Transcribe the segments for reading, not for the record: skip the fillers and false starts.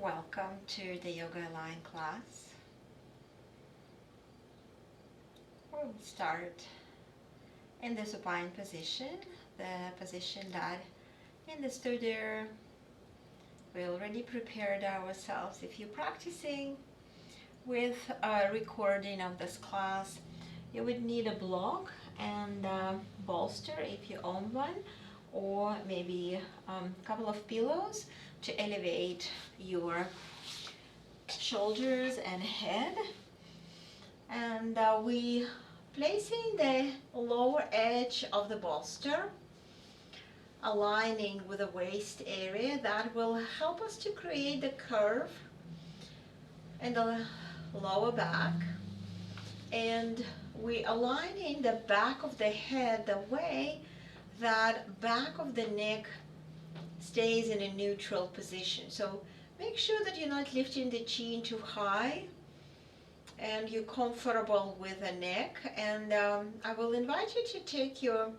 Welcome to the Yoga Align class. We'll start in the supine position, the position that in the studio we already prepared ourselves. If you're practicing with a recording of this class, you would need a block and a bolster if you own one, or maybe a couple of pillows to elevate your shoulders and head. And we placing the lower edge of the bolster aligning with the waist area. That will help us to create the curve in the lower back, and we aligning the back of the head the way that back of the neck stays in a neutral position. So make sure that you're not lifting the chin too high and you're comfortable with the neck. And I will invite you to take your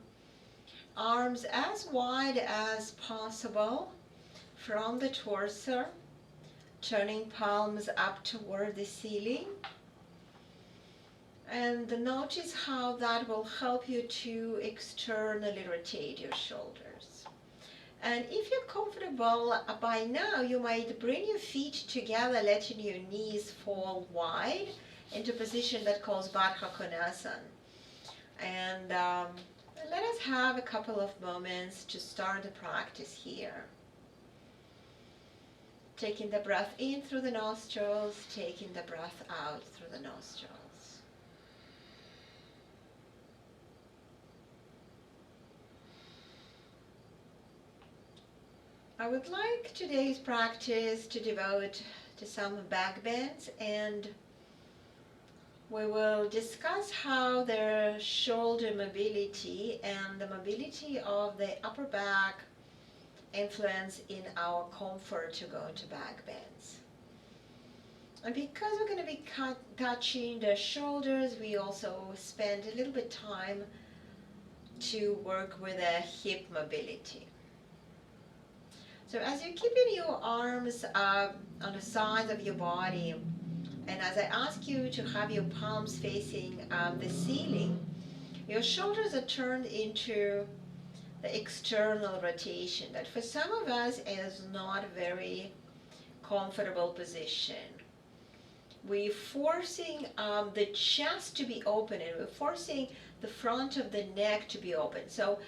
arms as wide as possible from the torso, turning palms up toward the ceiling. And notice how that will help you to externally rotate your shoulders. And if you're comfortable by now, you might bring your feet together, letting your knees fall wide into a position that calls Baddha Konasana. And let us have a couple of moments to start the practice here. Taking the breath in through the nostrils, taking the breath out through the nostrils. I would like today's practice to devote to some back bends, and we will discuss how the shoulder mobility and the mobility of the upper back influence in our comfort to go into back bends. And because we're going to be touching the shoulders, we also spend a little bit time to work with the hip mobility. So as you're keeping your arms on the sides of your body, and as I ask you to have your palms facing the ceiling, your shoulders are turned into the external rotation that for some of us is not a very comfortable position. We're forcing the chest to be open, and we're forcing the front of the neck to be open. So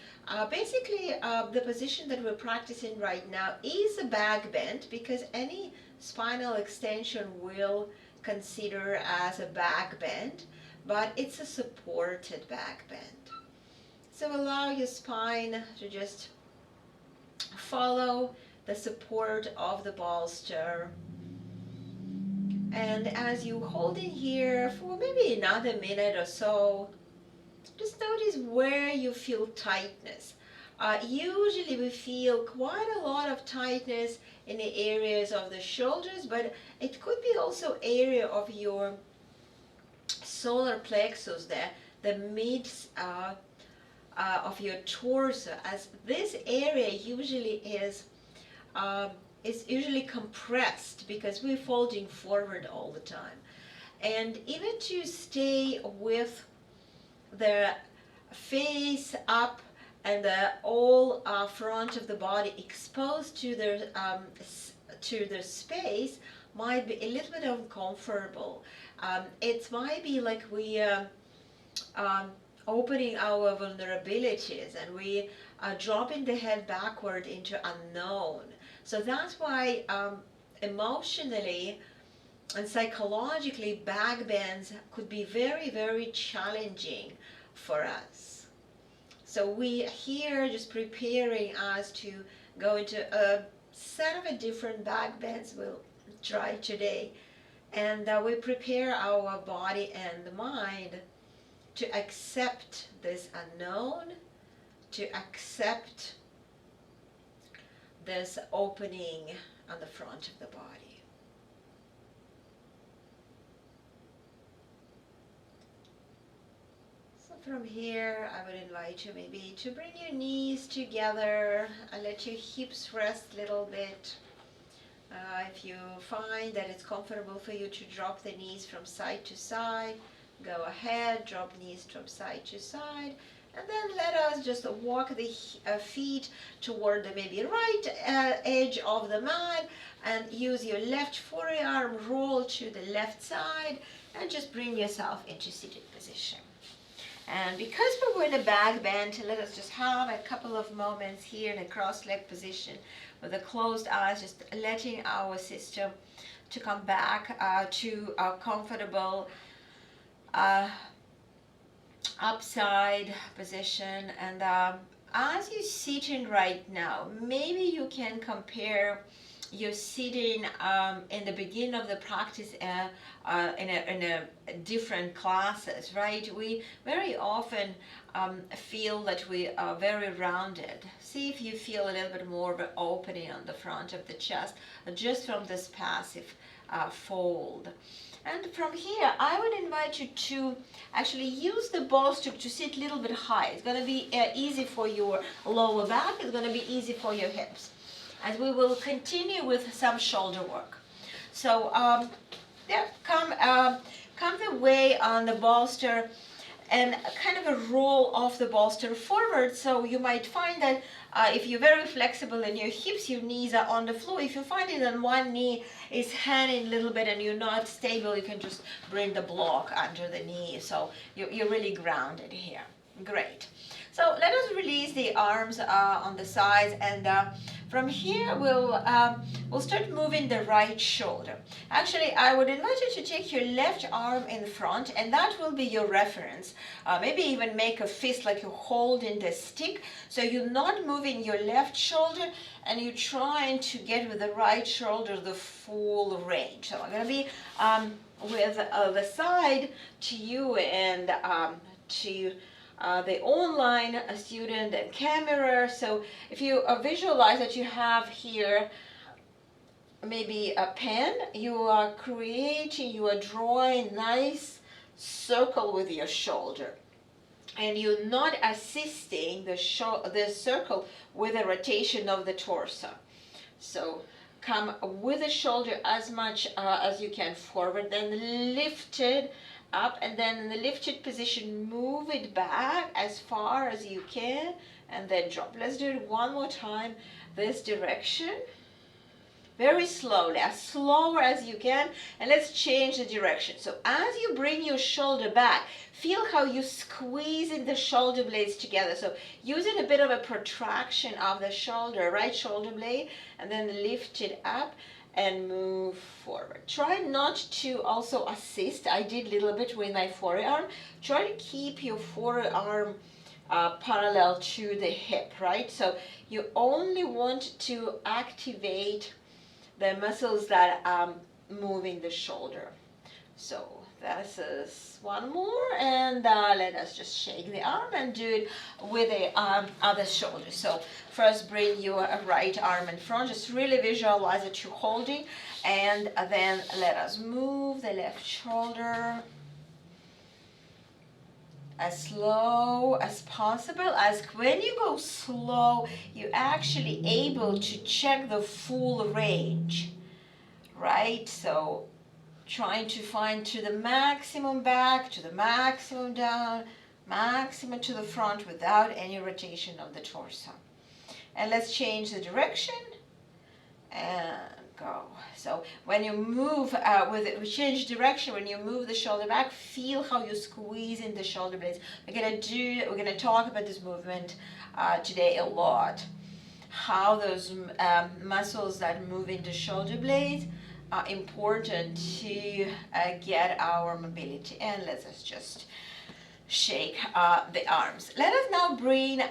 basically the position that we're practicing right now is a back bend, because any spinal extension will consider as a back bend, but it's a supported back bend. So allow your spine to just follow the support of the bolster. And as you hold it here for maybe another minute or so, just notice where you feel tightness. Usually we feel quite a lot of tightness in the areas of the shoulders, but it could be also area of your solar plexus there, the mid of your torso, as this area usually is usually compressed because we're folding forward all the time. And even to stay with the face up and the whole front of the body exposed to the space might be a little bit uncomfortable. It might be like we opening our vulnerabilities, and we are dropping the head backward into unknown. So that's why emotionally and psychologically back bends could be very, very challenging for us. So we here just preparing us to go into a set of a different back bends we'll try today. And we prepare our body and the mind to accept this unknown, to accept this opening on the front of the body. So from here, I would invite you maybe to bring your knees together and let your hips rest a little bit. If you find that it's comfortable for you to drop the knees from side to side, go ahead, drop knees from side to side, and then let us just walk the feet toward the maybe right edge of the mat, and use your left forearm, roll to the left side, and just bring yourself into seated position. And because we're in a back bend, let us just have a couple of moments here in a cross-leg position with the closed eyes, just letting our system to come back to a comfortable upside position. And as you're sitting right now, maybe you can compare your sitting in the beginning of the practice in a different classes, right? We very often feel that we are very rounded. See if you feel a little bit more of an opening on the front of the chest just from this passive fold. And from here, I would invite you to actually use the bolster to sit a little bit high. It's going to be easy for your lower back. It's going to be easy for your hips. As we will continue with some shoulder work. So yeah, come the way on the bolster and kind of a roll off the bolster forward. So you might find that if you're very flexible in your hips, your knees are on the floor. If you find it that one knee is hanging a little bit and you're not stable, you can just bring the block under the knee. So you're really grounded here. Great. So let us release the arms on the sides, and from here we'll start moving the right shoulder. Actually, I would invite you to take your left arm in front, and that will be your reference. Maybe even make a fist like you're holding the stick, so you're not moving your left shoulder, and you're trying to get with the right shoulder the full range. So I'm going to be with the side to you and to the online student and camera. So if you visualize that you have here maybe a pen, you are creating, you are drawing nice circle with your shoulder, and you're not assisting the circle with the rotation of the torso. So come with the shoulder as much as you can forward, then lift it up, and then in the lifted position, move it back as far as you can, and then drop. Let's do it one more time, this direction. Very slowly, as slower as you can, and let's change the direction. So as you bring your shoulder back, feel how you squeezing the shoulder blades together. So using a bit of a protraction of the shoulder, right shoulder blade, and then lift it up and move forward. Try not to also assist. I did a little bit with my forearm. Try to keep your forearm parallel to the hip, right? So you only want to activate the muscles that are moving the shoulder. So this is one more, and let us just shake the arm and do it with the other shoulder. So first bring your right arm in front, just really visualize that you're holding, and then let us move the left shoulder as slow as possible. As when you go slow, you're actually able to check the full range, right? So trying to find to the maximum back, to the maximum down, maximum to the front without any rotation of the torso. And let's change the direction and go. So when you move we change direction, when you move the shoulder back, feel how you squeeze in the shoulder blades. We're gonna talk about this movement today a lot. How those muscles that move into shoulder blades are important to get our mobility. And let's just shake the arms. Let us now bring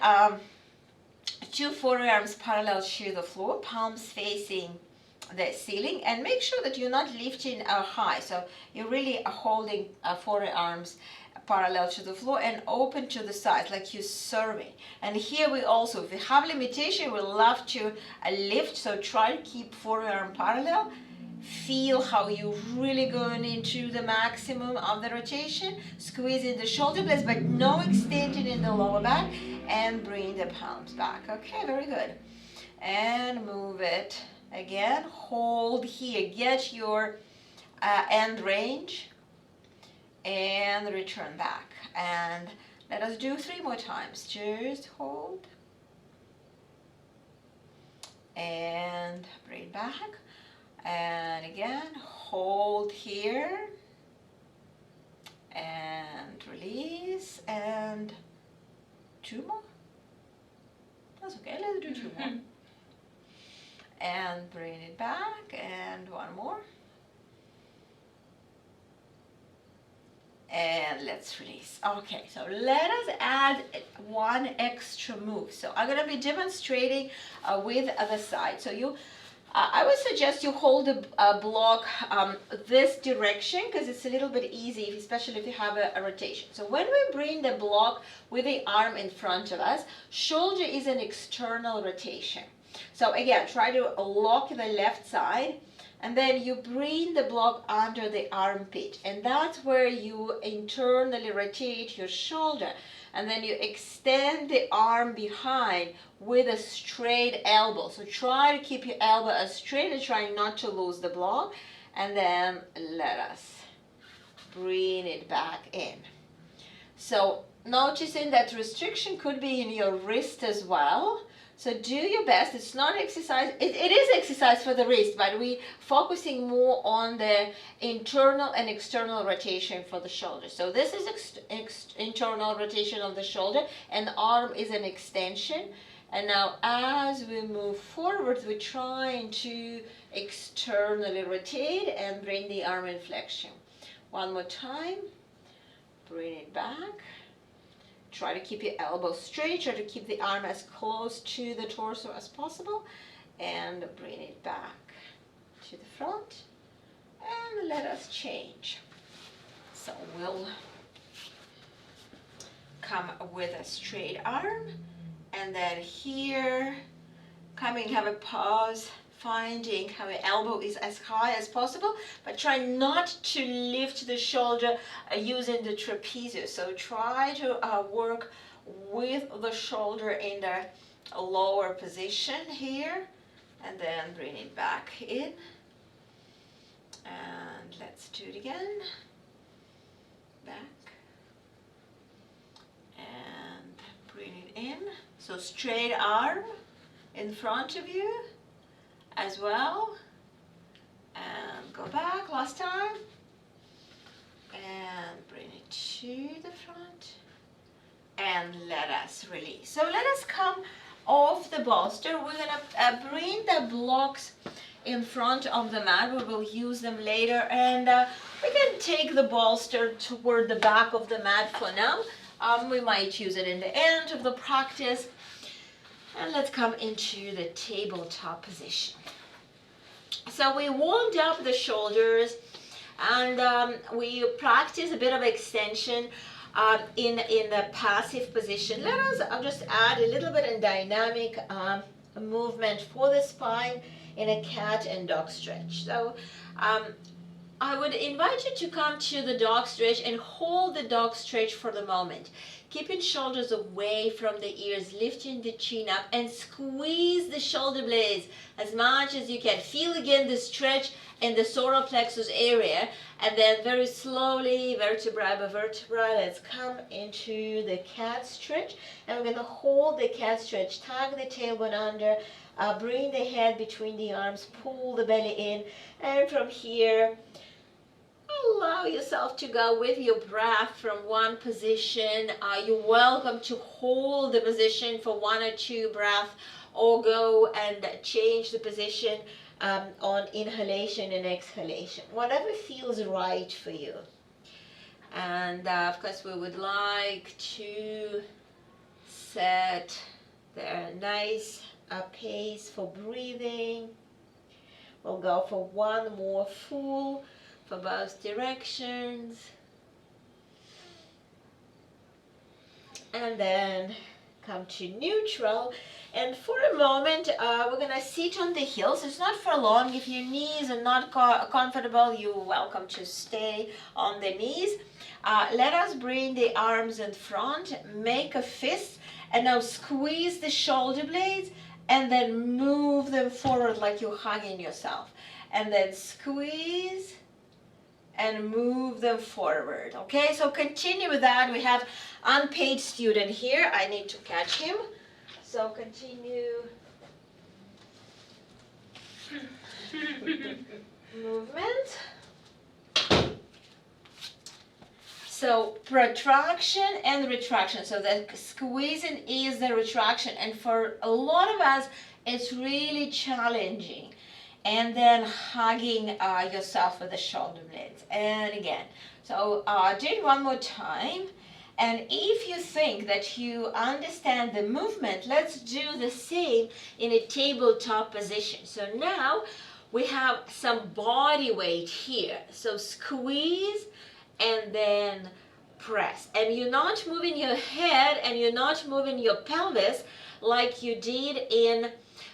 two forearms parallel to the floor, palms facing the ceiling, and make sure that you're not lifting high. So you're really holding forearms parallel to the floor and open to the sides like you're serving. And here we also, if we have limitation, we love to lift, so try to keep forearm parallel. Feel how you're really going into the maximum of the rotation, squeezing the shoulder blades but no extension in the lower back, and bring the palms back. Okay, very good. And move it Again, hold here, get your end range, and return back. And let us do 3 more times. Just hold, and bring back. And again, hold here, and release, and 2 more. That's okay, let's do 2 more. And bring it back, and 1 more. And let's release. Okay, so let us add 1 extra move. So I'm gonna be demonstrating with the side. So I would suggest you hold a block this direction, because it's a little bit easy, especially if you have a rotation. So when we bring the block with the arm in front of us, shoulder is an external rotation. So again, try to lock the left side, and then you bring the block under the armpit, and that's where you internally rotate your shoulder. And then you extend the arm behind with a straight elbow. So try to keep your elbow as straight and try not to lose the block. And then let us bring it back in. So noticing that restriction could be in your wrist as well. So do your best. It's not exercise. It is exercise for the wrist, but we're focusing more on the internal and external rotation for the shoulder. So this is internal rotation of the shoulder, and the arm is an extension. And now as we move forward, we're trying to externally rotate and bring the arm in flexion. 1 more time. Bring it back. Try to keep your elbow straight, try to keep the arm as close to the torso as possible, and bring it back to the front, and let us change. So we'll come with a straight arm, and then here, coming, have a pause, finding how the elbow is as high as possible, but try not to lift the shoulder using the trapezius. So try to work with the shoulder in the lower position here, and then bring it back in. And let's do it again. Back. And bring it in. So straight arm in front of you as well, and go back last time, and bring it to the front, and let us release. So let us come off the bolster. We're gonna bring the blocks in front of the mat. We will use them later, and we can take the bolster toward the back of the mat for now. We might use it in the end of the practice. And let's come into the tabletop position. So we warmed up the shoulders, and we practice a bit of extension in the passive position. Let us just add a little bit of dynamic movement for the spine in a cat and dog stretch. So I would invite you to come to the dog stretch and hold the dog stretch for the moment. Keeping shoulders away from the ears, lifting the chin up, and squeeze the shoulder blades as much as you can. Feel again the stretch in the solar plexus area, and then very slowly, vertebra by vertebra, let's come into the cat stretch. And we're going to hold the cat stretch, tug the tailbone under, bring the head between the arms, pull the belly in, and from here, allow yourself to go with your breath from one position. You're welcome to hold the position for 1 or 2 breaths, or go and change the position on inhalation and exhalation, whatever feels right for you. And of course, we would like to set the nice pace for breathing. We'll go for 1 more full for both directions, and then come to neutral. And for a moment, we're going to sit on the heels. It's not for long. If your knees are not comfortable, you're welcome to stay on the knees. Let us bring the arms in front, make a fist, and now squeeze the shoulder blades and then move them forward like you're hugging yourself. And then squeeze and move them forward. Okay, so continue with that. We have unpaid student here. I need to catch him. So continue. Movement. So protraction and retraction. So the squeezing is the retraction, and for a lot of us it's really challenging. And then hugging yourself with the shoulder blades. And again, so do it one more time. And if you think that you understand the movement, let's do the same in a tabletop position. So now we have some body weight here. So squeeze and then press. And you're not moving your head and you're not moving your pelvis like you did in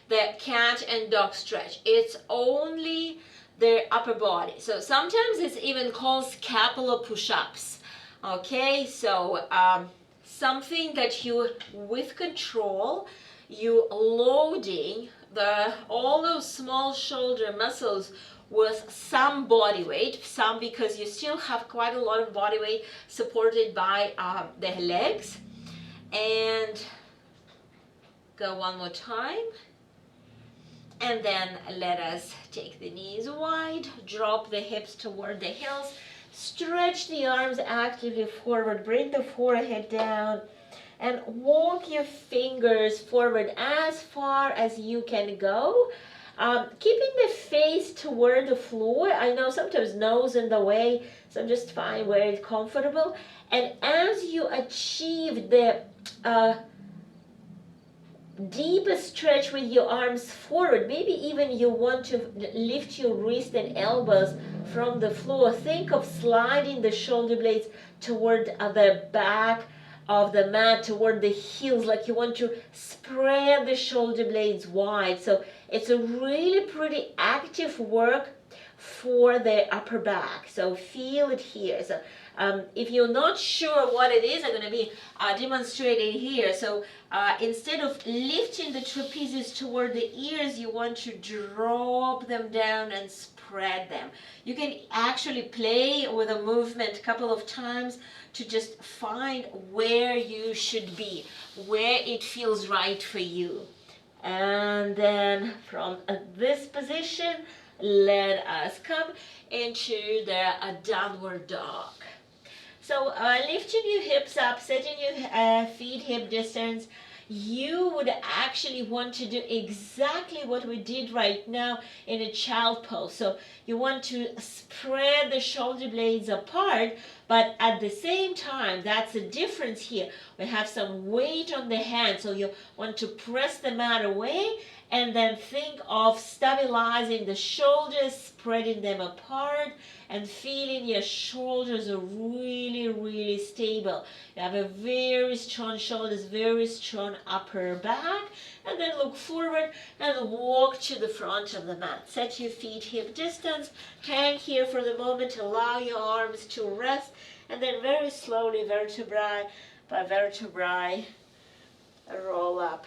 the cat and dog stretch. It's only the upper body. So sometimes it's even called scapular push-ups. Okay, so something that you, with control, you loading all those small shoulder muscles with some body weight, some because you still have quite a lot of body weight supported by the legs. And go one more time. And then let us take the knees wide, drop the hips toward the heels, stretch the arms actively forward, bring the forehead down, and walk your fingers forward as far as you can go. Keeping the face toward the floor. I know sometimes nose in the way, so just find where it's comfortable. And as you achieve the deeper stretch with your arms forward, maybe even you want to lift your wrist and elbows from the floor. Think of sliding the shoulder blades toward the back of the mat, toward the heels, like you want to spread the shoulder blades wide. So it's a really pretty active work for the upper back. So feel it here. So if you're not sure what it is, I'm going to be demonstrating here. So instead of lifting the trapezius toward the ears, you want to drop them down and spread them. You can actually play with a movement a couple of times to just find where you should be, where it feels right for you. And then from this position, let us come into the downward dog. So lifting your hips up, setting your feet hip distance, you would actually want to do exactly what we did right now in a child pose. So you want to spread the shoulder blades apart, but at the same time, that's the difference here. We have some weight on the hand, so you want to press the mat away and then think of stabilizing the shoulders, spreading them apart, and feeling your shoulders are really, really stable. You have a very strong shoulders, very strong upper back, and then look forward and walk to the front of the mat. Set your feet hip distance, hang here for the moment, allow your arms to rest, and then very slowly, vertebrae by vertebrae, roll up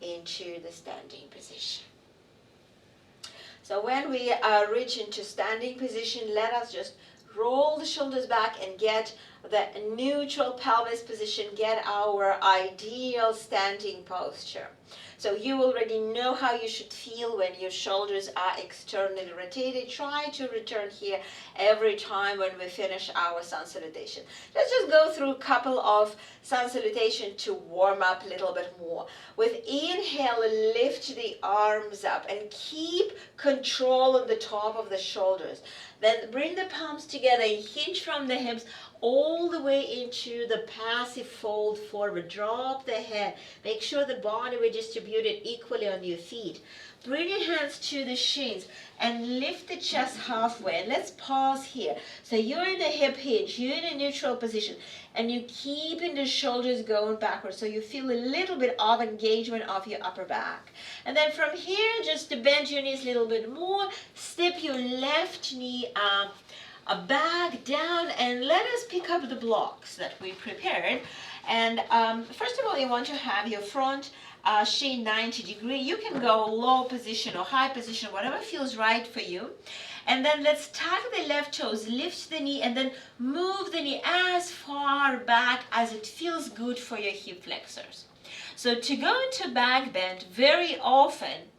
into the standing position. So when we reach into standing position, let us just roll the shoulders back and get the neutral pelvis position, get our ideal standing posture. So you already know how you should feel when your shoulders are externally rotated. Try to return here every time when we finish our sun salutation. Let's just go through a couple of sun salutation to warm up a little bit more. With inhale, lift the arms up and keep control on the top of the shoulders. Then bring the palms together, hinge from the hips all the way into the passive fold forward. Drop the head. Make sure the body will distribute it equally on your feet. Bring your hands to the shins and lift the chest halfway. And let's pause here. So you're in a hip hinge, you're in a neutral position, and you're keeping the shoulders going backwards. So you feel a little bit of engagement of your upper back. And then from here, just to bend your knees a little bit more, step your left knee back down, and let us pick up the blocks that we prepared. And first of all, you want to have your front Shin 90 degree. You can go low position or high position, whatever feels right for you. And then let's tuck the left toes, lift the knee, and then move the knee as far back as it feels good for your hip flexors. So to go into back bend, very often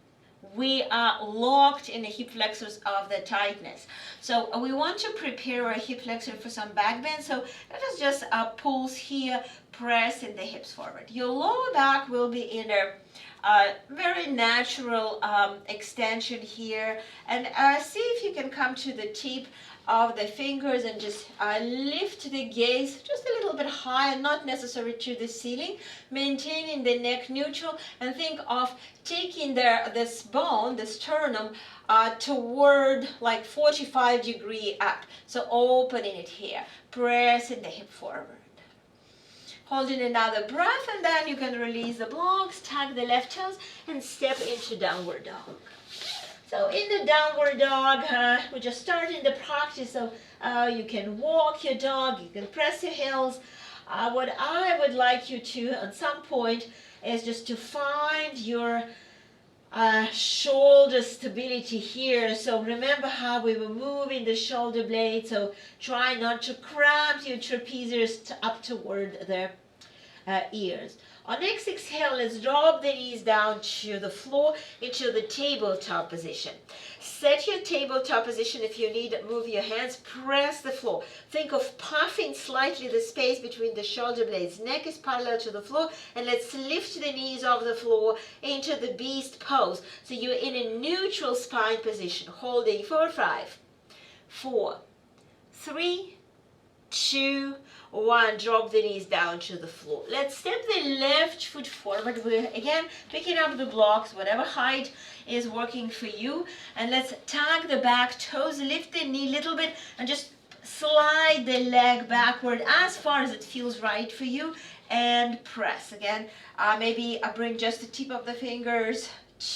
we are locked in the hip flexors of the tightness. So we want to prepare our hip flexor for some back bend. So let us just pulse here, press in the hips forward. Your lower back will be in a very natural extension here. And see if you can come to the tip of the fingers and just lift the gaze just a little bit higher, not necessarily to the ceiling, maintaining the neck neutral, and think of taking this bone, the sternum, toward like 45 degree up. So opening it here, pressing the hip forward. Holding another breath, and then you can release the blocks, tuck the left toes, and step into downward dog. So in the downward dog, we're just starting the practice. So you can walk your dog, you can press your heels. What I would like you to, at some point, is just to find your shoulder stability here. So remember how we were moving the shoulder blade. So try not to cramp your trapezius up toward the ears. On next exhale, let's drop the knees down to the floor into the tabletop position. Set your tabletop position. If you need, move your hands, press the floor. Think of puffing slightly the space between the shoulder blades. Neck is parallel to the floor, and let's lift the knees off the floor into the beast pose. So you're in a neutral spine position, holding for 5, 4, 3, 2, 1. Drop the knees down to the floor. Let's step the left foot forward. We're again picking up the blocks, whatever height is working for you. And let's tuck the back toes, lift the knee a little bit, and just slide the leg backward as far as it feels right for you. And press again. Maybe bring just the tip of the fingers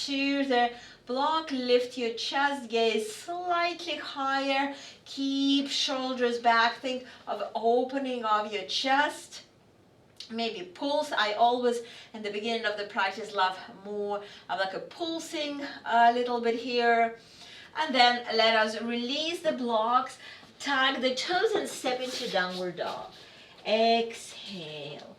to the block. Lift your chest, gaze slightly higher. Keep shoulders back. Think of opening of your chest. Maybe pulse. I always, in the beginning of the practice, love more of like a pulsing a little bit here. And then let us release the blocks, tuck the toes, and step into downward dog. Exhale.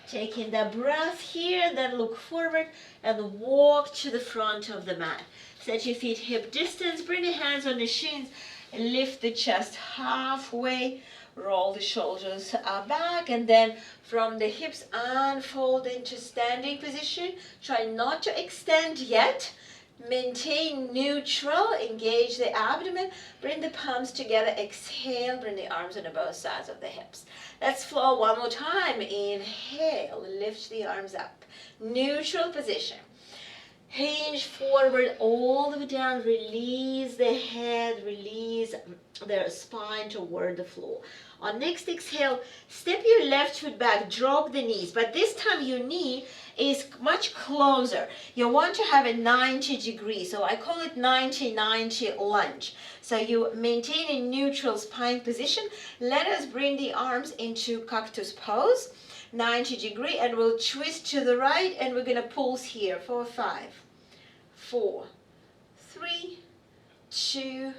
Taking the breath here, then look forward and walk to the front of the mat. Set your feet hip distance, bring the hands on the shins, and lift the chest halfway, roll the shoulders back, and then from the hips unfold into standing position. Try not to extend yet. Maintain neutral, engage the abdomen, bring the palms together, exhale, bring the arms on both sides of the hips. Let's flow one more time. Inhale, lift the arms up, neutral position. Hinge forward all the way down, release the head, release the spine toward the floor. On next exhale, step your left foot back, drop the knees, but this time your knee is much closer. You want to have a 90 degree, so I call it 90-90 lunge. So you maintain a neutral spine position. Let us bring the arms into cactus pose, 90 degree, and we'll twist to the right, and we're gonna pulse here for 5, 4, 3, 2,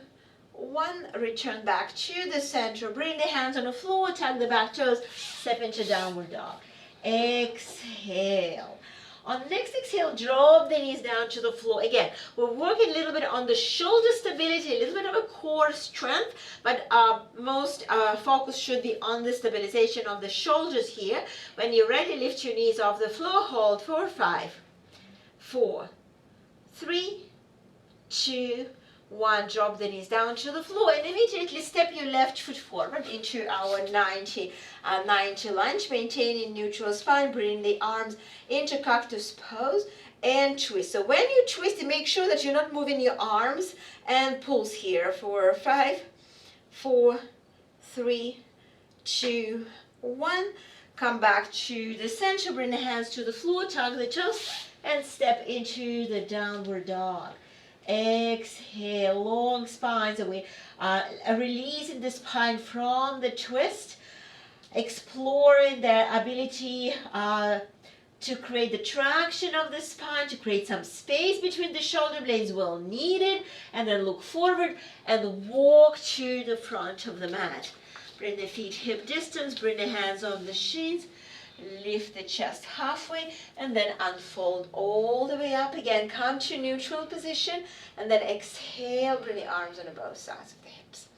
1. Return back to the center. Bring the hands on the floor, tuck the back toes, step into downward dog. Exhale. On next exhale, drop the knees down to the floor. Again, we're working a little bit on the shoulder stability, a little bit of a core strength, but most focus should be on the stabilization of the shoulders here. When you're ready, lift your knees off the floor, hold for 5, 4, 3, 2, 1. Drop the knees down to the floor, and immediately step your left foot forward into our 90 lunge, maintaining neutral spine, bring the arms into cactus pose and twist. So when you twist, make sure that you're not moving your arms, and pulse here for 5, 4, 3, 2, 1. Come back to the center, bring the hands to the floor, tuck the toes, and step into the downward dog. Exhale, long spine. So we releasing the spine from the twist, exploring the ability to create the traction of the spine, to create some space between the shoulder blades well needed, and then look forward and walk to the front of the mat. Bring the feet hip distance, bring the hands on the shins, lift the chest halfway, and then unfold all the way up again. Come to neutral position, and then exhale, bring the arms on both sides of the hips.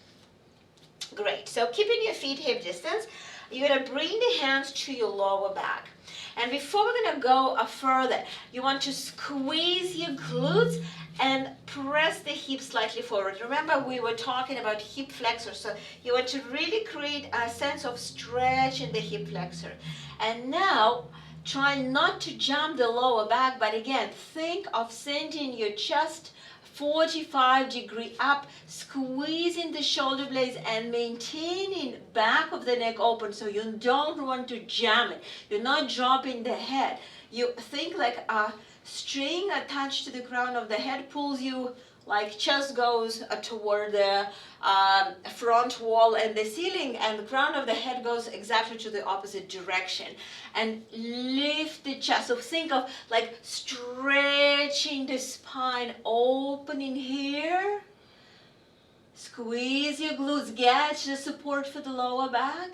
Great, so keeping your feet hip distance, you're gonna bring the hands to your lower back. And before we're gonna go further, you want to squeeze your glutes and press the hips slightly forward. Remember, we were talking about hip flexor, so you want to really create a sense of stretch in the hip flexor. And now, try not to jump the lower back, but again, think of sending your chest 45-degree up, squeezing the shoulder blades and maintaining back of the neck open, so you don't want to jam it. You're not dropping the head. You think like a string attached to the crown of the head pulls you, like chest goes toward the front wall and the ceiling, and the crown of the head goes exactly to the opposite direction. And lift the chest. So think of like stretching the spine, opening here. Squeeze your glutes, get the support for the lower back,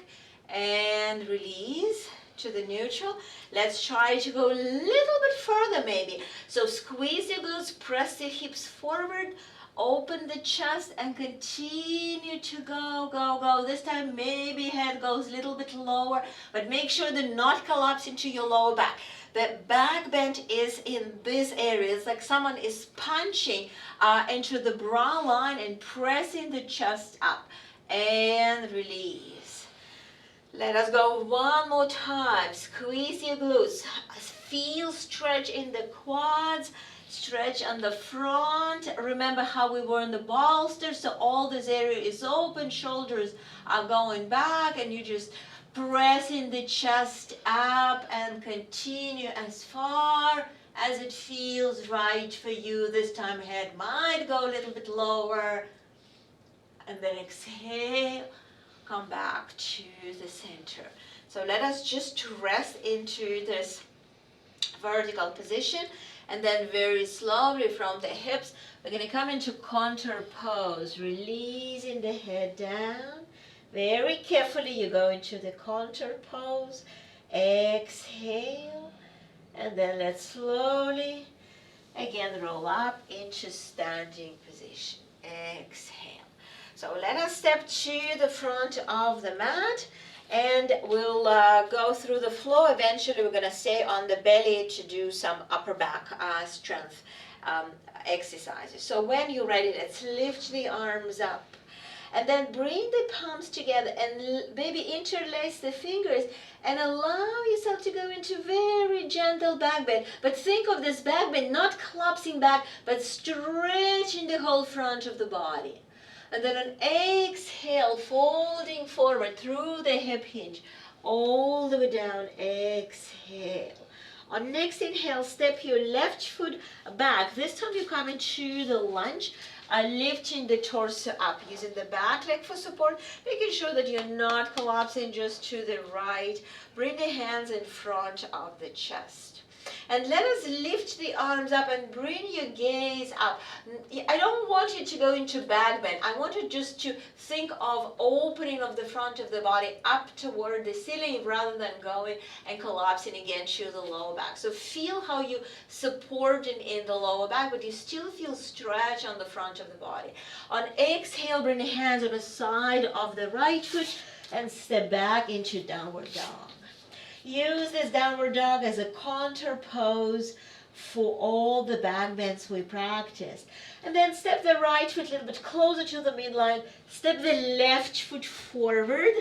and release to the neutral. Let's try to go a little bit further maybe. So squeeze your glutes, press the hips forward, open the chest, and continue to go, go, go. This time maybe head goes a little bit lower, but make sure to not collapse into your lower back. The back bend is in this area. It's like someone is punching into the bra line and pressing the chest up. And release. Let us go one more time. Squeeze your glutes. Feel stretch in the quads. Stretch on the front. Remember how we were in the bolster. So all this area is open. Shoulders are going back. And you just pressing the chest up and continue as far as it feels right for you. This time head might go a little bit lower. And then exhale. Come back to the center. So let us just rest into this vertical position, and then very slowly from the hips, we're going to come into contour pose, releasing the head down. Very carefully you go into the contour pose. Exhale, and then let's slowly again roll up into standing position. Exhale. So let us step to the front of the mat, and we'll go through the floor. Eventually we're going to stay on the belly to do some upper back strength exercises. So when you're ready, let's lift the arms up. And then bring the palms together and maybe interlace the fingers and allow yourself to go into very gentle back bend. But think of this back bend not collapsing back, but stretching the whole front of the body. And then an exhale, folding forward through the hip hinge, all the way down. Exhale. On next inhale, step your left foot back. This time you come into the lunge, lifting the torso up, using the back leg for support, making sure that you're not collapsing just to the right. Bring the hands in front of the chest. And let us lift the arms up and bring your gaze up. I don't want you to go into back bend. I want you just to think of opening of the front of the body up toward the ceiling rather than going and collapsing again to the lower back. So feel how you support in the lower back, but you still feel stretch on the front of the body. On exhale, bring the hands on the side of the right foot and step back into downward dog. Use this downward dog as a contour pose for all the back bends we practiced. And then step the right foot a little bit closer to the midline. Step the left foot forward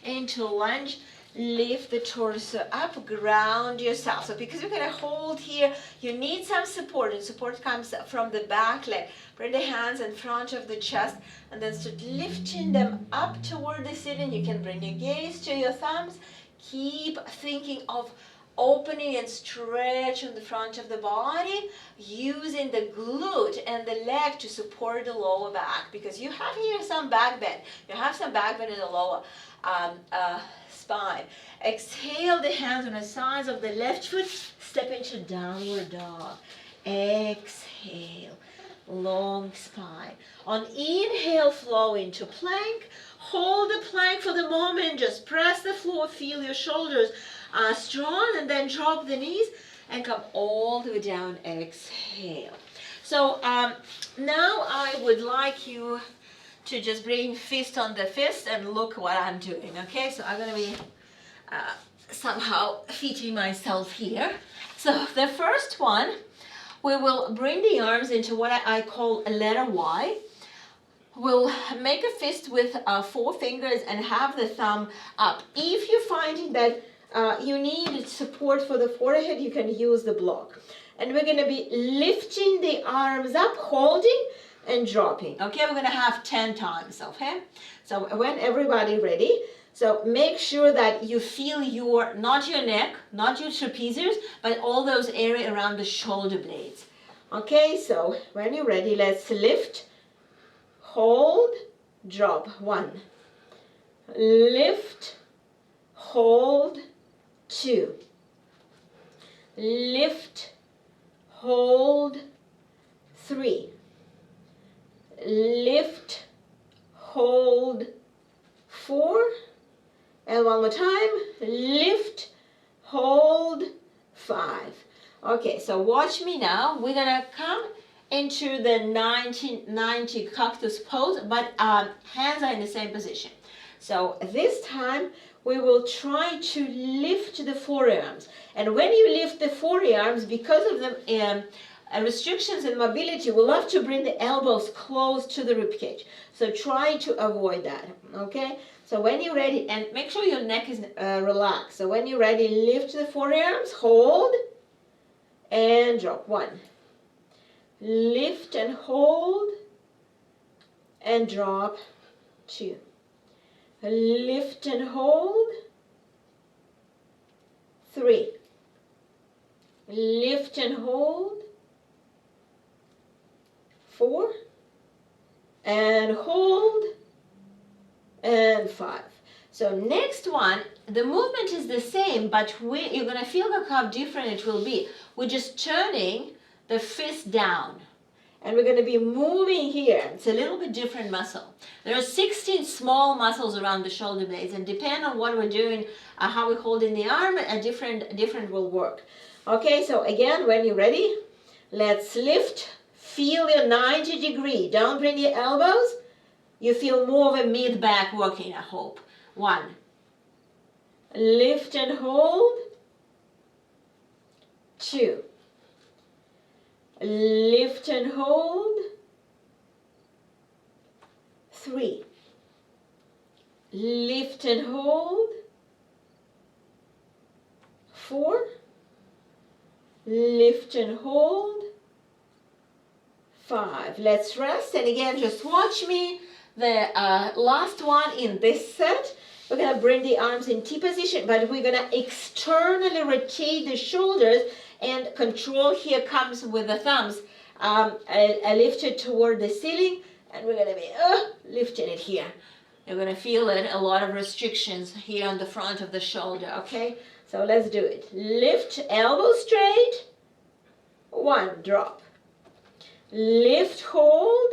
into lunge. Lift the torso up, ground yourself. So because you're going to hold here, you need some support, and support comes from the back leg. Bring the hands in front of the chest and then start lifting them up toward the ceiling. You can bring your gaze to your thumbs. Keep thinking of opening and stretch on the front of the body, using the glute and the leg to support the lower back, because you have here some back bend. You have some back bend in the lower spine. Exhale the hands on the sides of the left foot, step into downward dog. Exhale, long spine. On inhale, flow into plank. Hold the plank for the moment, just press the floor, feel your shoulders strong, and then drop the knees and come all the way down. Exhale. So now I would like you to just bring fist on the fist and look what I'm doing, okay? So I'm gonna be somehow fitting myself here. So the first one, we will bring the arms into what I call a letter Y. We'll make a fist with 4 fingers and have the thumb up. If you're finding that you need support for the forehead, you can use the block. And we're gonna be lifting the arms up, holding and dropping. Okay, we're gonna have 10 times, okay? So when everybody ready, so make sure that you feel your, not your neck, not your trapezius, but all those areas around the shoulder blades. Okay, so when you're ready, let's lift, hold, drop. 1. Lift, hold, 2. Lift, hold, 3. Lift, hold, 4. And one more time, lift, hold, 5. Okay, so watch me now. We're gonna come into the 90 cactus pose, but hands are in the same position. So this time we will try to lift the forearms. And when you lift the forearms, because of the restrictions in mobility, we'll have to bring the elbows close to the ribcage. So try to avoid that, okay? So when you're ready, and make sure your neck is relaxed. So when you're ready, lift the forearms, hold, and drop. 1. Lift and hold, and drop. 2. Lift and hold. 3. Lift and hold. 4. And hold. And 5. So next one, the movement is the same, but you're going to feel how different it will be. We're just turning the fist down. And we're going to be moving here. It's a little bit different muscle. There are 16 small muscles around the shoulder blades, and depending on what we're doing, how we're holding the arm, a different will work. Okay, so again, when you're ready, let's lift. Feel your 90 degree. Don't bring your elbows. You feel more of a mid-back working, I hope. 1. Lift and hold. 2. Lift and hold. 3. Lift and hold. 4. Lift and hold. 5. Let's rest, and again, just watch me. The last one in this set, we're going to bring the arms in T position, but we're going to externally rotate the shoulders, and control here comes with the thumbs. I lift it toward the ceiling, and we're going to be lifting it here. You're going to feel it, a lot of restrictions here on the front of the shoulder, okay? So let's do it. Lift, elbow straight. 1, drop. Lift, hold.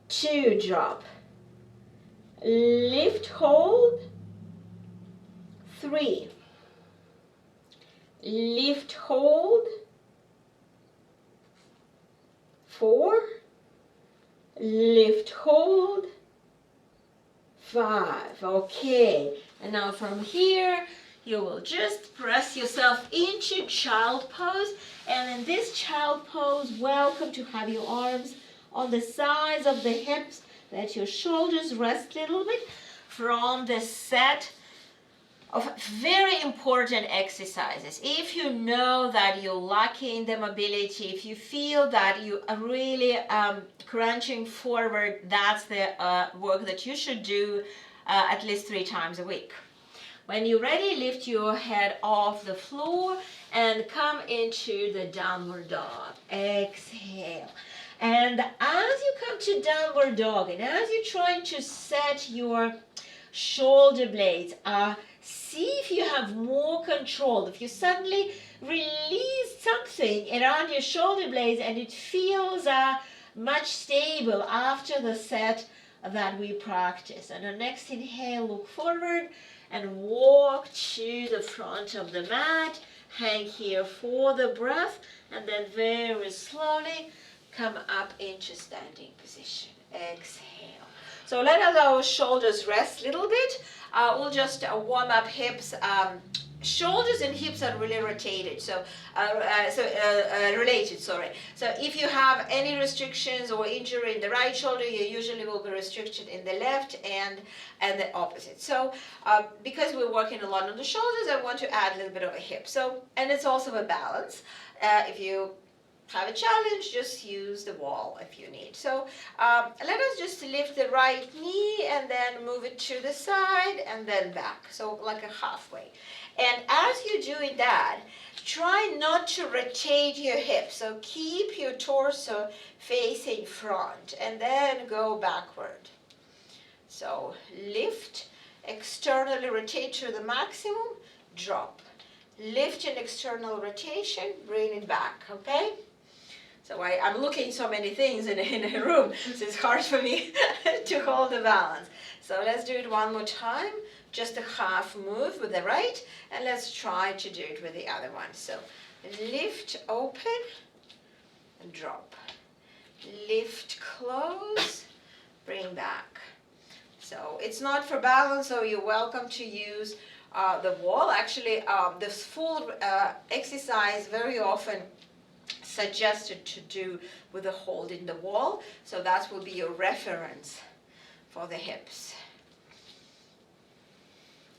2, drop. Lift, hold. 3. Lift, hold. 4. Lift, hold. 5. Okay. And now from here, you will just press yourself into child pose. And in this child pose, welcome to have your arms on the sides of the hips. Let your shoulders rest a little bit from the set of very important exercises. If you know that you're lacking the mobility, if you feel that you are really crunching forward, that's the work that you should do at least 3 times a week. When you're ready, lift your head off the floor and come into the downward dog. Exhale. And as you come to downward dog, and as you're trying to set your shoulder blades, see if you have more control. If you suddenly release something around your shoulder blades and it feels much stable after the set that we practice. And the next inhale, look forward and walk to the front of the mat. Hang here for the breath, and then very slowly come up into standing position. Exhale. So let our shoulders rest a little bit. We'll just warm up hips. Shoulders and hips are really rotated, related. So if you have any restrictions or injury in the right shoulder, you usually will be restricted in the left and the opposite. So because we're working a lot on the shoulders, I want to add a little bit of a hip. So, and it's also a balance. If you have a challenge, just use the wall if you need. So let us just lift the right knee and then move it to the side and then back. So like a halfway. And as you're doing that, try not to rotate your hips. So keep your torso facing front and then go backward. So lift, externally rotate to the maximum, drop. Lift an external rotation, bring it back, okay? So I'm looking so many things in a room, so it's hard for me to hold the balance. So let's do it one more time. Just a half move with the right, and let's try to do it with the other one. So lift, open, and drop. Lift, close, bring back. So it's not for balance, so you're welcome to use the wall. Actually, this full exercise very often suggested to do with a hold in the wall. So that will be your reference for the hips.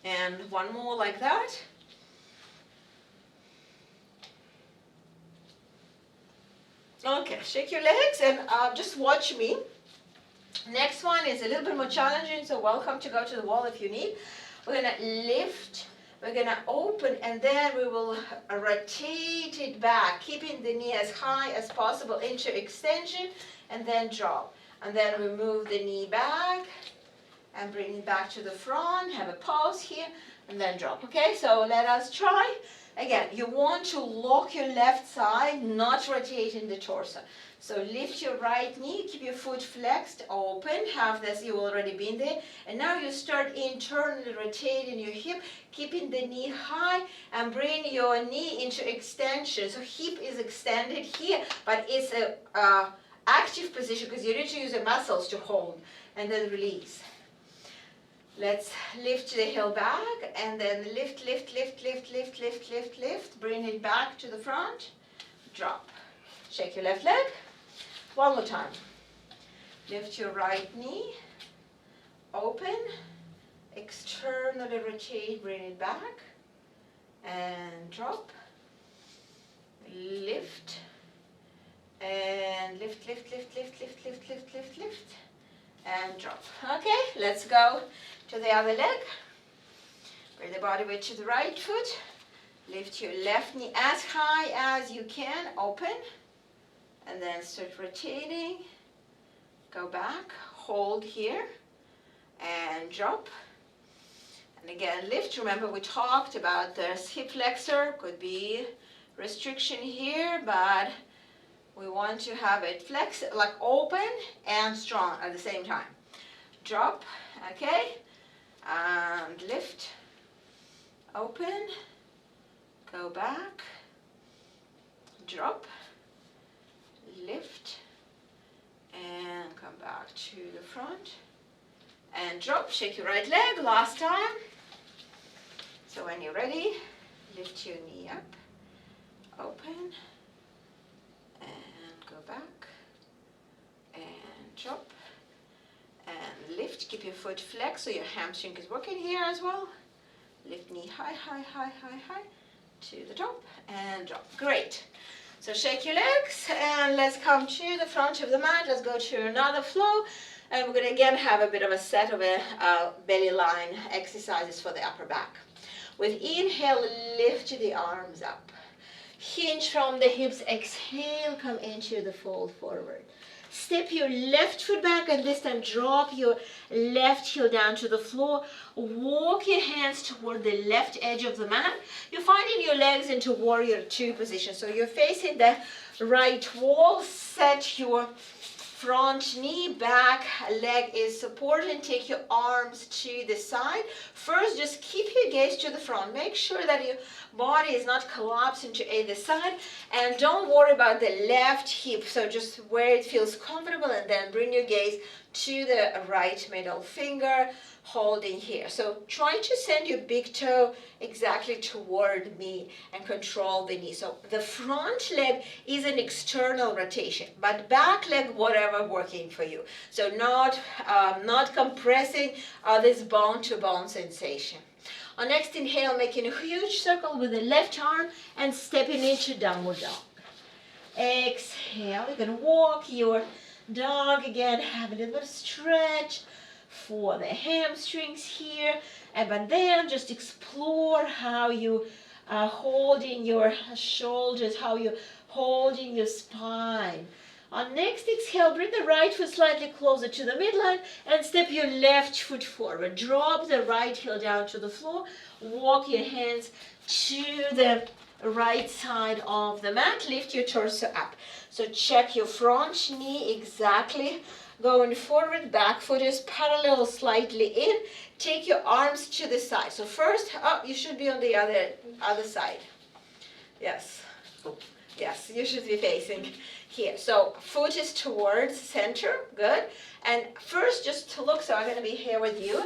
And one more like that. Okay, shake your legs and just watch me. Next one is a little bit more challenging, so welcome to go to the wall if you need. We're going to lift, we're going to open, and then we will rotate it back, keeping the knee as high as possible into extension, and then drop. And then we move the knee back and bring it back to the front, have a pause here, and then drop. Okay, so let us try. Again, you want to lock your left side, not rotating the torso. So lift your right knee, keep your foot flexed, open, have this, you've already been there. And now you start internally rotating your hip, keeping the knee high, and bring your knee into extension. So hip is extended here, but it's a active position because you need to use the muscles to hold, and then release. Let's lift the heel back, and then lift, lift, lift, lift, lift, lift, lift, lift. Bring it back to the front, drop. Shake your left leg. One more time. Lift your right knee, open, externally rotate, bring it back, and drop. Lift, and lift, lift, lift, lift, lift, lift, lift, lift, lift, and drop. Okay, let's go to the other leg. Bring the body weight to the right foot. Lift your left knee as high as you can, open, and then start rotating. Go back, hold here, and drop. And again, lift. Remember, we talked about this hip flexor. Could be restriction here, but we want to have it flex, like open and strong at the same time. Drop, okay, and lift, open, go back, drop, lift, and come back to the front, and drop. Shake your right leg, last time. So when you're ready, lift your knee up, open, and go back, and drop, and lift. Keep your foot flexed so your hamstring is working here as well. Lift knee high, high, high, high, high to the top, and drop. Great. So shake your legs, and let's come to the front of the mat. Let's go to another flow, and we're going to again have a bit of a set of belly line exercises for the upper back. With inhale, lift the arms up. Hinge from the hips, exhale, come into the fold forward. Step your left foot back and this time drop your left heel down to the floor. Walk your hands toward the left edge of the mat. You're finding your legs into warrior two position. So you're facing the right wall. Set your front knee, back leg is supported, and take your arms to the side. First, just keep your gaze to the front. Make sure that your body is not collapsing to either side, and don't worry about the left hip. So just where it feels comfortable, and then bring your gaze to the right middle finger, holding here. So try to send your big toe exactly toward me and control the knee. So the front leg is an external rotation, but back leg, whatever working for you. So not compressing this bone to bone sensation. On next inhale, making a huge circle with the left arm and stepping into downward dog. Exhale, you can walk your dog again, have a little bit of stretch for the hamstrings here, but then just explore how you are holding your shoulders, how you're holding your spine. On next exhale, bring the right foot slightly closer to the midline and step your left foot forward. Drop the right heel down to the floor. Walk your hands to the right side of the mat. Lift your torso up. So check your front knee exactly. Going forward, back foot is parallel slightly in. Take your arms to the side. So first, you should be on the other side. Yes. Yes, you should be facing here. So foot is towards center, good. And first, just to look, so I'm going to be here with you.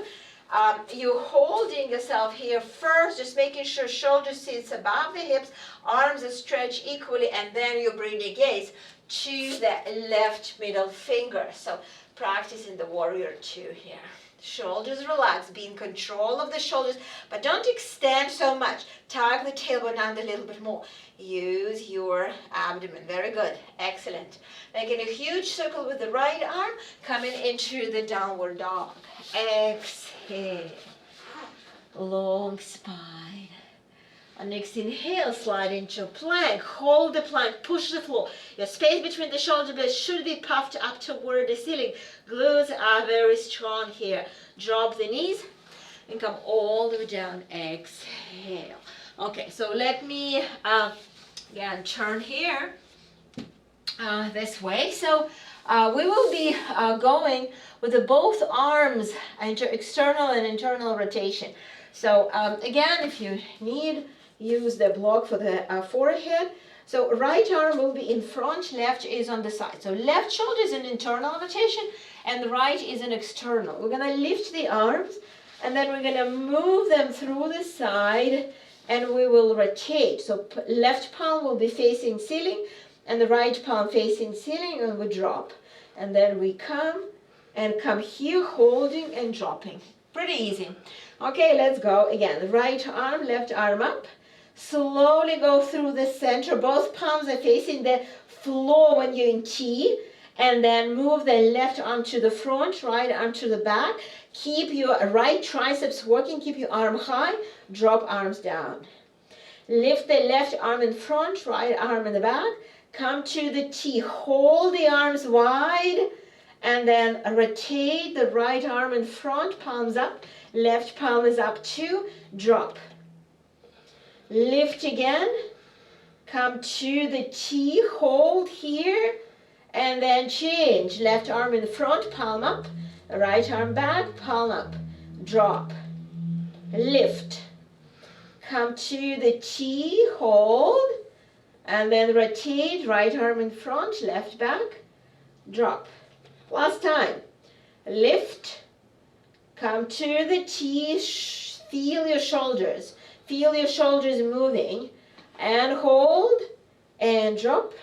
You're holding yourself here first, just making sure shoulder sits above the hips, arms are stretched equally, and then you bring the gaze to the left middle finger. So practicing the warrior two here. Shoulders relax, be in control of the shoulders, but don't extend so much. Tug the tailbone down a little bit more. Use your abdomen. Very good. Excellent. Making a huge circle with the right arm, coming into the downward dog. Exhale. Long spine. On next inhale, slide into plank. Hold the plank, push the floor. Your space between the shoulder blades should be puffed up toward the ceiling. Glutes are very strong here. Drop the knees and come all the way down. Exhale. Okay, so let me again turn here this way. So we will be going with the both arms into external and internal rotation. So again, if you need, use the block for the forehead. So right arm will be in front, left is on the side. So left shoulder is an internal rotation and the right is an external. We're going to lift the arms and then we're going to move them through the side and we will rotate. So left palm will be facing ceiling and the right palm facing ceiling, and we drop. And then we come here holding and dropping. Pretty easy. Okay, let's go again. The right arm, left arm up. Slowly go through the center. Both palms are facing the floor when you're in T. And then move the left arm to the front, right arm to the back. Keep your right triceps working. Keep your arm high. Drop arms down. Lift the left arm in front, right arm in the back. Come to the T. Hold the arms wide. And then rotate the right arm in front, palms up. Left palm is up too. Drop. Lift again. Come to the T. Hold here. And then change. Left arm in front, palm up. Right arm back, palm up. Drop. Lift. Come to the T. Hold. And then rotate. Right arm in front, left back. Drop. Last time. Lift. Come to the T. Feel your shoulders. Feel your shoulders moving. And hold. And drop.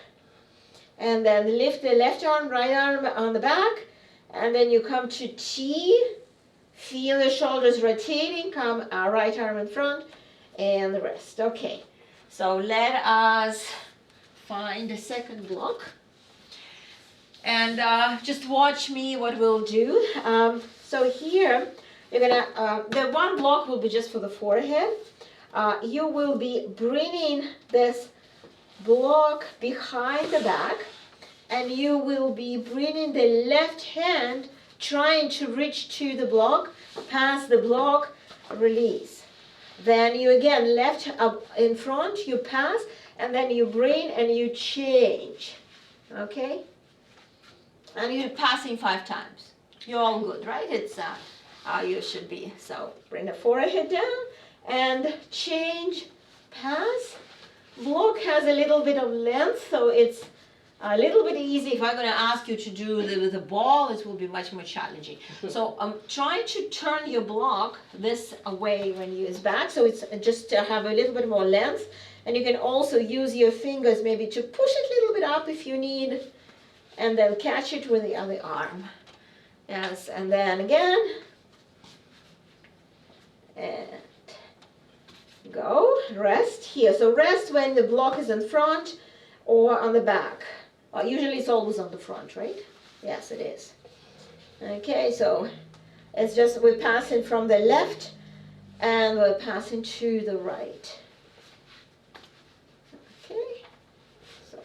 And then lift the left arm, right arm on the back. And then you come to T. Feel your shoulders rotating. Come right arm in front. And the rest. Okay. So let us find the second block. And just watch me what we'll do. So here, you're gonna, the one block will be just for the forehead. you will be bringing this block behind the back, and you will be bringing the left hand, trying to reach to the block, pass the block, release. Then you again left up in front, you pass, and then you bring and you change. Okay? And you're passing 5 times. You're all good, right? It's you should be. So bring the forehead down and change, pass. Block has a little bit of length, so it's a little bit easy. If I'm going to ask you to do with a ball, it will be much more challenging. So try to turn your block this away when you use back, so it's just to have a little bit more length. And you can also use your fingers maybe to push it a little bit up if you need, and then catch it with the other arm. Yes, and then again. And go, rest here. So rest when the block is in front or on the back. Well, usually it's always on the front, right? Yes, it is. Okay, so it's just we're passing from the left and we're passing to the right. Okay, so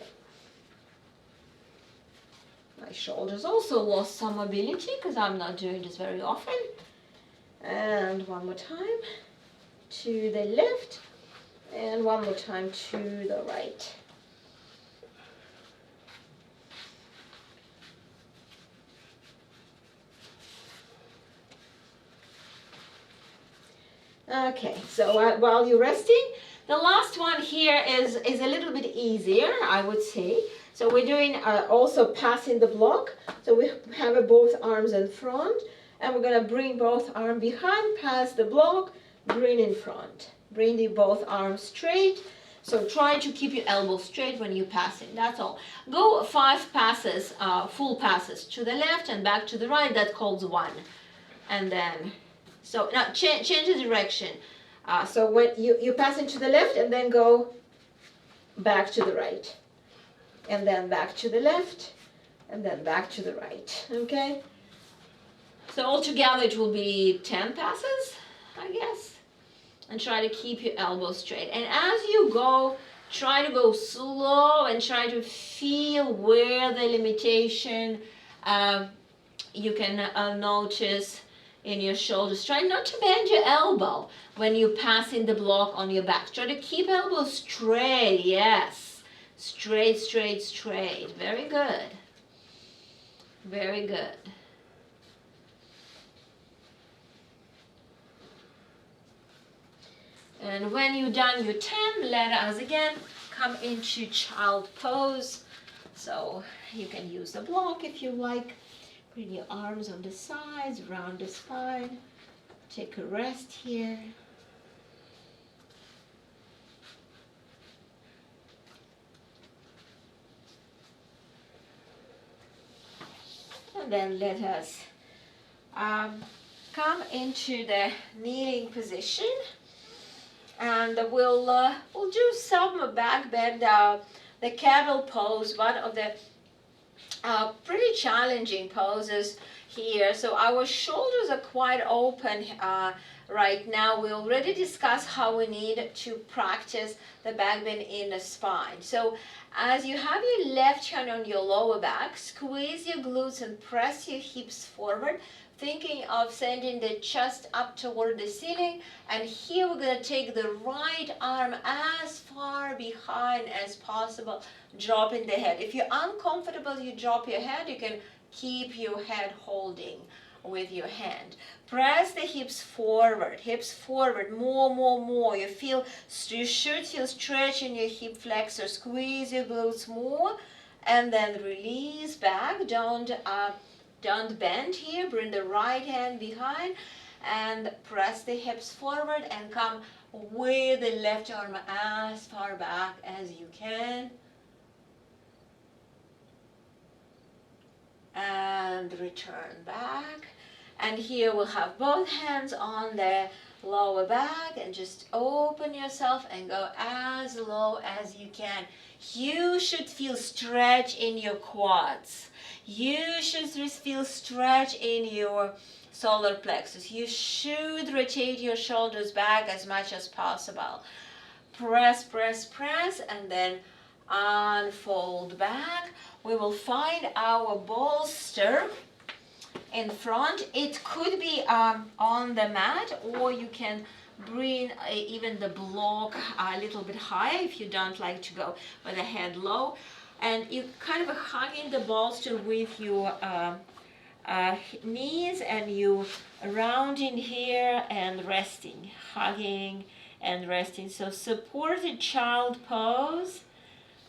my shoulders also lost some mobility because I'm not doing this very often. And one more time to the left and one more time to the right. Okay, so while you're resting, the last one here is a little bit easier, I would say. So we're doing also passing the block. So we have both arms in front, and we're going to bring both arms behind, pass the block, bring in front. Bring the both arms straight. So try to keep your elbows straight when you're passing, that's all. Go 5 passes, full passes to the left and back to the right, that calls 1. And then, so now change the direction. So when you pass into the left and then go back to the right. And then back to the left and then back to the right, okay? So altogether it will be 10 passes, I guess. And try to keep your elbows straight. And as you go, try to go slow and try to feel where the limitation you can notice in your shoulders. Try not to bend your elbow when you're passing the block on your back. Try to keep elbows straight, yes. Straight, straight, straight. Very good. Very good. And when you're done your 10, let us again come into child pose. So you can use the block if you like. Bring your arms on the sides, round the spine. Take a rest here. And then let us come into the kneeling position. And we'll do some back bend, the kettle pose, one of the pretty challenging poses here. So our shoulders are quite open right now. We already discussed how we need to practice the back bend in the spine. So as you have your left hand on your lower back, squeeze your glutes and press your hips forward, thinking of sending the chest up toward the ceiling. And here we're going to take the right arm as far behind as possible, dropping the head. If you're uncomfortable, you drop your head. You can keep your head holding with your hand. Press the hips forward, more, more, more. You should feel stretch in your hip flexor. Squeeze your glutes more, and then release back. Don't bend here. Bring the right hand behind and press the hips forward and come with the left arm as far back as you can. And return back. And here we'll have both hands on the lower back and just open yourself and go as low as you can. You should feel stretch in your quads. You should feel stretch in your solar plexus. You should rotate your shoulders back as much as possible. Press, press, press, and then unfold back. We will find our bolster in front. It could be on the mat, or you can bring even the block a little bit higher if you don't like to go with the head low. And you kind of hugging the bolster with your knees, and you rounding here and resting, hugging and resting. So supported child pose,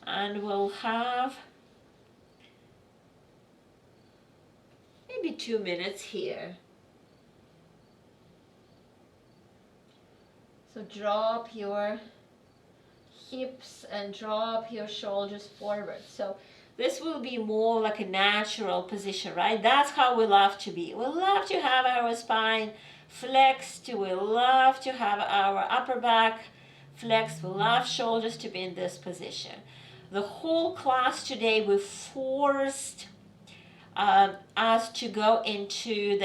and we'll have maybe 2 minutes here. So drop your hips and drop your shoulders forward. So this will be more like a natural position, right? That's how we love to be. We love to have our spine flexed. We love to have our upper back flexed. We love shoulders to be in this position. The whole class today we forced us to go into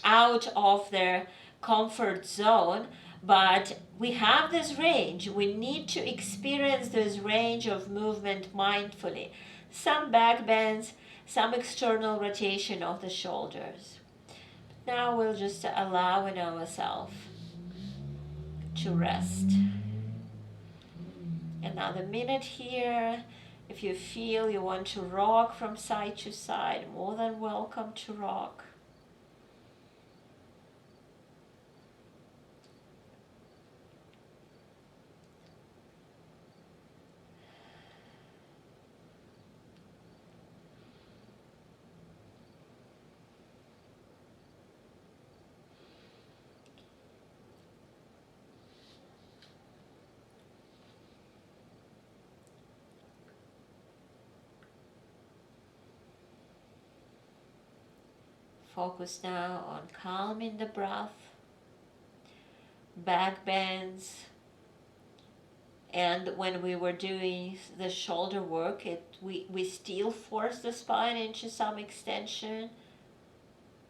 out of their comfort zone, but we have this range. We need to experience this range of movement mindfully. Some back bends, some external rotation of the shoulders. Now we'll just allow ourselves to rest. Another minute here. If you feel you want to rock from side to side, more than welcome to rock. Focus now on calming the breath, back bends, and when we were doing the shoulder work, we still force the spine into some extension.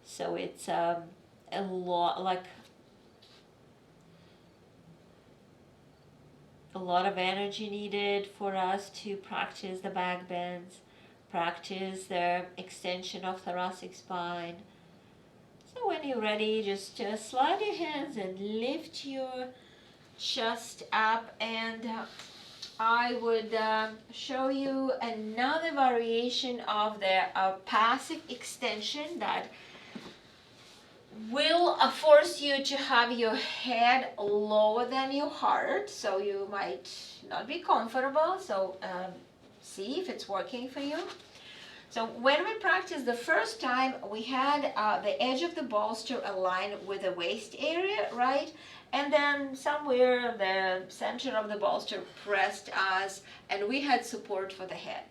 So it's a lot of energy needed for us to practice the back bends, practice the extension of thoracic spine. So when you're ready, just slide your hands and lift your chest up, and I would show you another variation of the passive extension that will force you to have your head lower than your heart, so you might not be comfortable. So see if it's working for you. So when we practiced the first time, we had the edge of the bolster aligned with the waist area, right? And then somewhere the center of the bolster pressed us, and we had support for the head.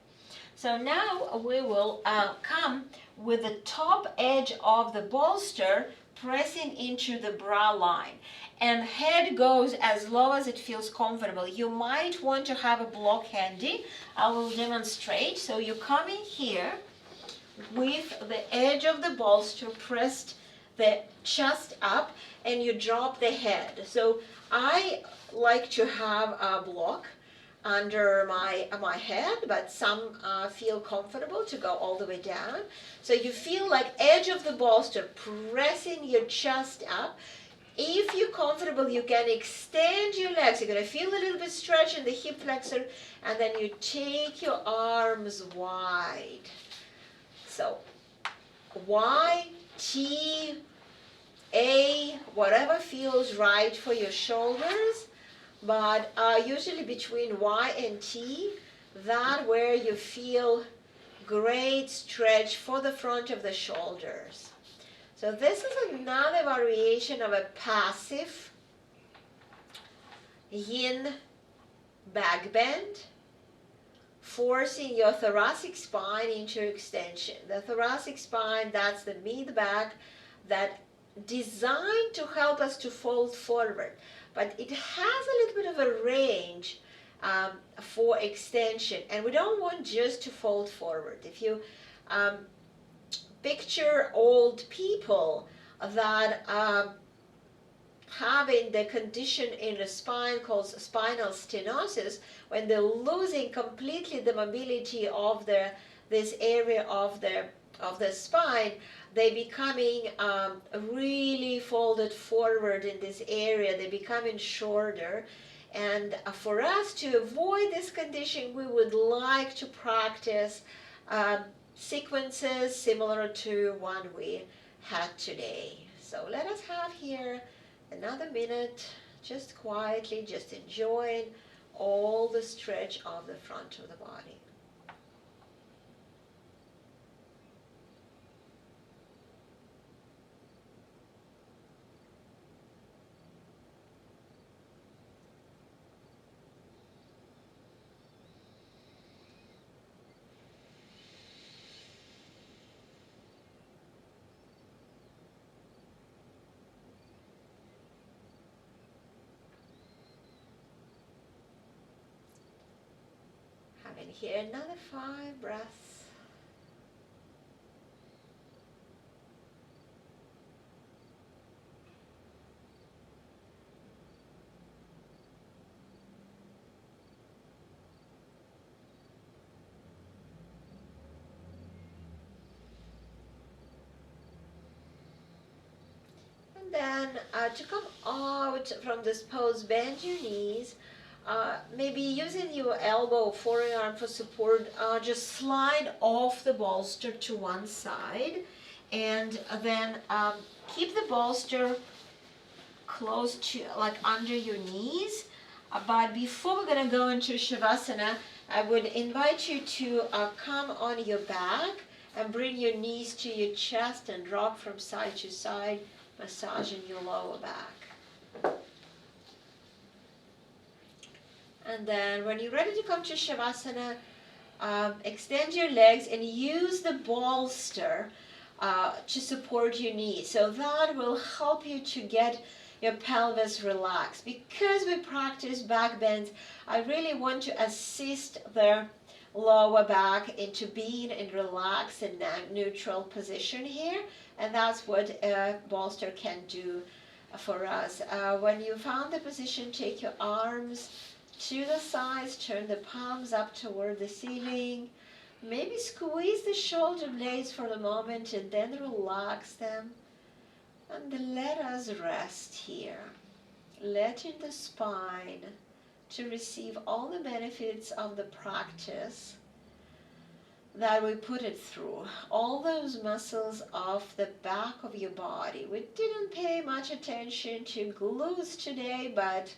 So now we will come with the top edge of the bolster pressing into the bra line, and head goes as low as it feels comfortable. You might want to have a block handy. I will demonstrate. So you come in here with the edge of the bolster pressed the chest up, and you drop the head. So I like to have a block under my head, but some feel comfortable to go all the way down. So you feel like edge of the bolster pressing your chest up. If you're comfortable, you can extend your legs. You're going to feel a little bit stretch in the hip flexor, and then you take your arms wide. So Y, T, A, whatever feels right for your shoulders. But usually between Y and T, that where you feel great stretch for the front of the shoulders. So this is another variation of a passive yin back bend, forcing your thoracic spine into extension. The thoracic spine, that's the mid back that designed to help us to fold forward, but it has a little bit of a range for extension, and we don't want just to fold forward. If you picture old people that having the condition in the spine called spinal stenosis, when they're losing completely the mobility of this area of the spine, they becoming really folded forward in this area. They becoming shorter. And for us to avoid this condition, we would like to practice sequences similar to one we had today. So let us have here another minute, just quietly, just enjoying all the stretch of the front of the body. And here another 5 breaths. And then to come out from this pose, bend your knees. Maybe using your elbow, forearm for support, just slide off the bolster to one side, and then keep the bolster close to, like, under your knees. But before we're going to go into Shavasana, I would invite you to come on your back and bring your knees to your chest and rock from side to side, massaging your lower back. And then when you're ready to come to Shavasana, extend your legs and use the bolster to support your knees. So that will help you to get your pelvis relaxed. Because we practice back bends, I really want to assist the lower back into being in relaxed and neutral position here. And that's what a bolster can do for us. When you found the position, take your arms to the sides, turn the palms up toward the ceiling. Maybe squeeze the shoulder blades for a moment and then relax them. And let us rest here, letting the spine to receive all the benefits of the practice that we put it through. All those muscles of the back of your body. We didn't pay much attention to glutes today, but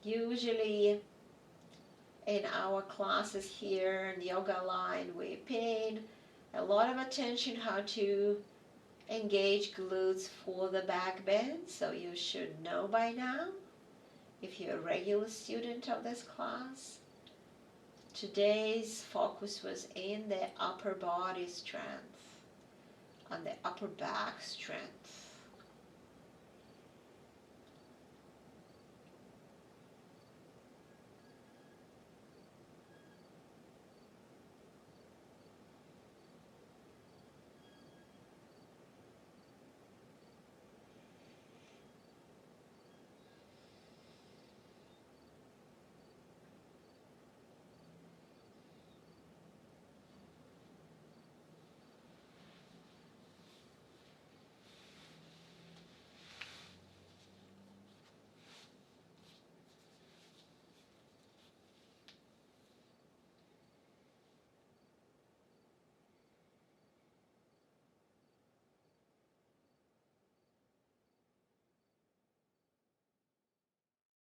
usually in our classes here in Yoga Line, we paid a lot of attention how to engage glutes for the back bend, so you should know by now if you're a regular student of this class. Today's focus was in the upper body strength, on the upper back strength.